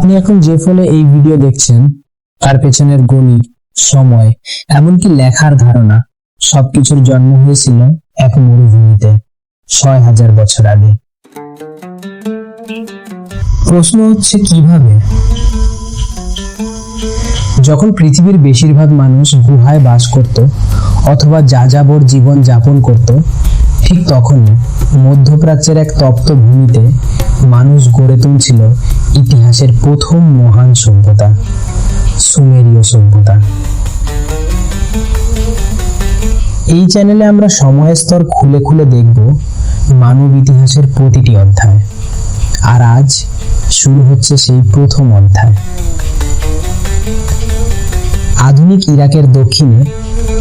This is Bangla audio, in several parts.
আপনি এখন যে ফলে এই ভিডিও দেখছেন তার পেছনের গণিত, সময়, এমনকি লেখার ধারণা সবকিছুর জন্ম হয়েছিল এক মরুভূমিতে ৬,০০০ বছর আগে। প্রশ্ন হচ্ছে কিভাবে? যখন পৃথিবীর বেশিরভাগ মানুষ গুহায় বাস করত অথবা যাযাবর জীবন যাপন করত, ঠিক তখনই মধ্যপ্রাচ্যের এক তপ্ত ভূমিতে মানুষ গড়ে তুলছিল ইতিহাসের প্রথম মহান সভ্যতা, সুমেরীয় সভ্যতা। এই চ্যানেলে আমরা সময়ের স্তর খুলে খুলে দেখব মানব ইতিহাসের প্রতিটি অধ্যায়। আর আজ শুরু হচ্ছে সেই প্রথম অধ্যায়। আধুনিক ইরাকের দক্ষিণে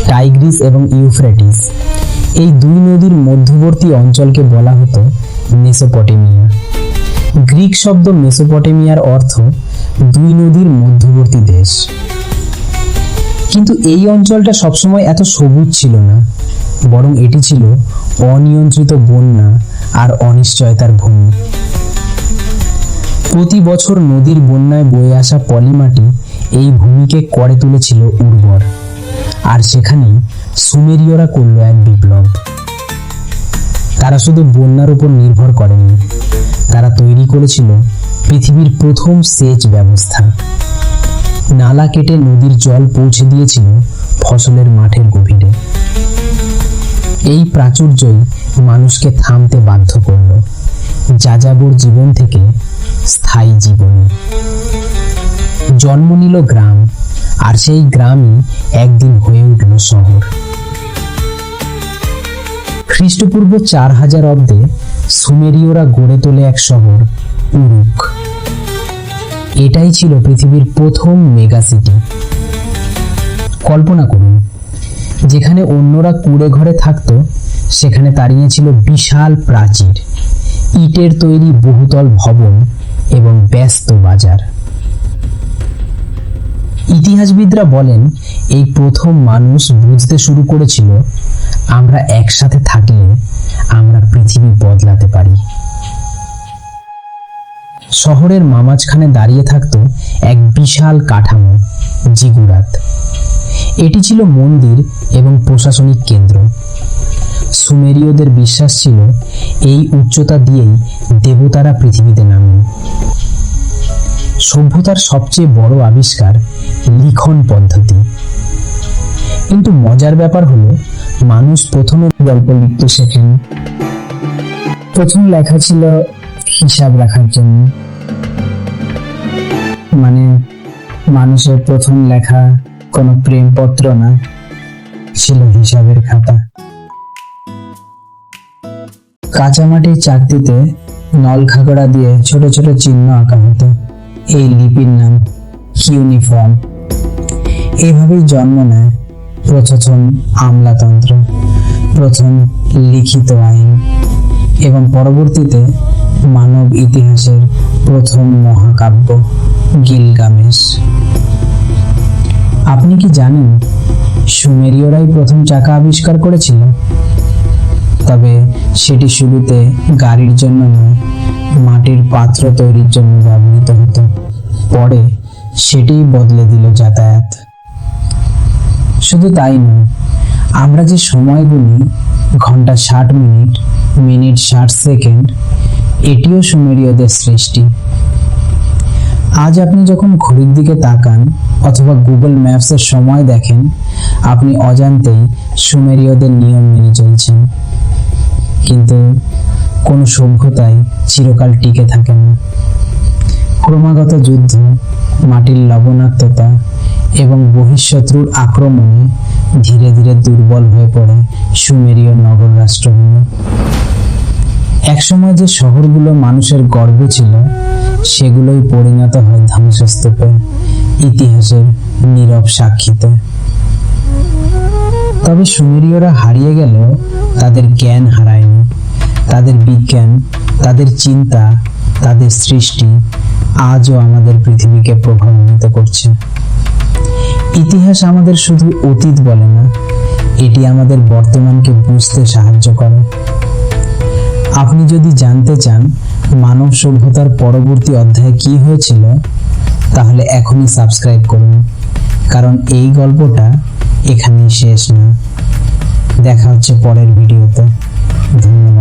টাইগ্রিস এবং ইউফ্রেটিস, এই দুই নদীর মধ্যবর্তী অঞ্চলকে বলা হতো মেসোপটেমিয়া। গ্রিক শব্দ মেসোপটেমিয়ার অর্থ দুই নদীর মধ্যবর্তী দেশ। কিন্তু এই অঞ্চলটা সবসময় এত সবুজ ছিল না, বরং এটি ছিল অনিয়ন্ত্রিত বন্যা আর অনিশ্চয়তার ভূমি। প্রতি বছর নদীর বন্যায় বয়ে আসা পলিমাটি এই ভূমিকে করে তুলেছিল উর্বর। আর সেখানেই সুমেরীয়রা করল এক বিপ্লব। তারা শুধু বন্যার উপর নির্ভর করেনি, তারা তৈরি করেছিল পৃথিবীর প্রথম সেচ ব্যবস্থা। নালা কেটে নদীর জল পৌঁছে দিয়েছিল ফসলের মাঠের গভীরে। এই প্রাচুর্যই মানুষকে থামতে বাধ্য করল যাযাবর জীবন থেকে স্থায়ী জীবনে। জন্ম নিল গ্রাম, আর সেই গ্রামই একদিন হয়ে উঠল শহর। খ্রিস্টপূর্ব ৪,০০০ অব্দে সুমেরীয়রা গড়ে তোলে এক শহর, উরুক। এটাই ছিল পৃথিবীর প্রথম মেগা সিটি। কল্পনা করুন, যেখানে অন্যরা কুঁড়ে ঘরে থাকতো, সেখানে দাঁড়িয়েছিল বিশাল প্রাচীর, ইটের তৈরি বহুতল ভবন এবং ব্যস্ত বাজার। ইতিহাসবিদরা বলেন, এই প্রথম মানুষ বুঝতে শুরু করেছিল, আমরা একসাথে থাকলে আমরা পৃথিবী বদলাতে পারি। শহরের মাঝখানে দাঁড়িয়ে থাকতো এক বিশাল কাঠামো, জিগুরাত। এটি ছিল মন্দির এবং প্রশাসনিক কেন্দ্র। সুমেরীয়দের বিশ্বাস ছিল, এই উচ্চতা দিয়েই দেবতারা পৃথিবীতে নামেন। সভ্যতার সবচেয়ে বড় আবিষ্কার লিখন পদ্ধতি। কিন্তু মজার ব্যাপার হলো, মানুষ প্রথমে গল্প লিখতে শেখেন। প্রথম লেখা ছিল হিসাব রাখার জন্য। মানে মানুষের প্রথম লেখা কোনো প্রেমপত্র না, ছিল হিসাবের খাতা। কাঁচামাটির চাকতিতে নল খাগড়া দিয়ে ছোট ছোট চিহ্ন আঁকা হতো। এই লিপির নাম কিউনিফর্ম। এভাবেই জন্ম নেয় প্রথম আমলাতন্ত্র, প্রথম লিখিত আইন এবং পরবর্তীতে মানব ইতিহাসের প্রথম মহাকাব্য গিলগামেশ। আপনি কি জানেন, সুমেরীয়রাই প্রথম চাকা আবিষ্কার করেছিল? তবে সেটি শুরুতে গাড়ির জন্য নয়, মাটির পাত্র তৈরির জন্য ব্যবহৃত হতো। পরে সেটিই বদলে দিল যাতায়াত। শুধু তাই নয়, আমরা যে সময় গুনি, ঘন্টা ৬০ মিনিট, মিনিট ৬০ সেকেন্ড, এটিও সুমেরীয়দের সৃষ্টি। আজ আপনি যখন ঘড়ির দিকে তাকান অথবা গুগল ম্যাপসের সময় দেখেন, আপনি অজান্তেই সুমেরীয়দের নিয়ম মেনে চলছেন। কিন্তু কোনো সভ্যতাই চিরকাল টিকে থাকে না। ক্রমাগত যুদ্ধ, মাটির লবণাক্ততা এবং বহিঃশত্রুর আক্রমণে ধীরে ধীরে দুর্বল হয়ে পড়ে সুমেরীয় নগর রাষ্ট্রগুলো। একসময় যে শহরগুলো মানুষের গর্ব ছিল, সেগুলোই পরিণত হয় ধ্বংসস্তূপে, ইতিহাসের নীরব সাক্ষীতে। তবে সুমেরীয়রা হারিয়ে গেলেও তাদের জ্ঞান হারায়নি। তাদের বিজ্ঞান, তাদের চিন্তা, তাদের সৃষ্টি আজও আমাদের পৃথিবীকে প্রভাবিত করছে। ইতিহাস আমাদের শুধু অতীত বলে না, এটি আমাদের বর্তমানকে বুঝতে সাহায্য করে। আপনি যদি জানতে চান মানব সভ্যতার পরবর্তী অধ্যায়ে কি হয়েছিল, তাহলে এখনই সাবস্ক্রাইব করুন, কারণ এই গল্পটা এখানেই শেষ না। দেখা হচ্ছে পরের ভিডিওতে। ধন্যবাদ।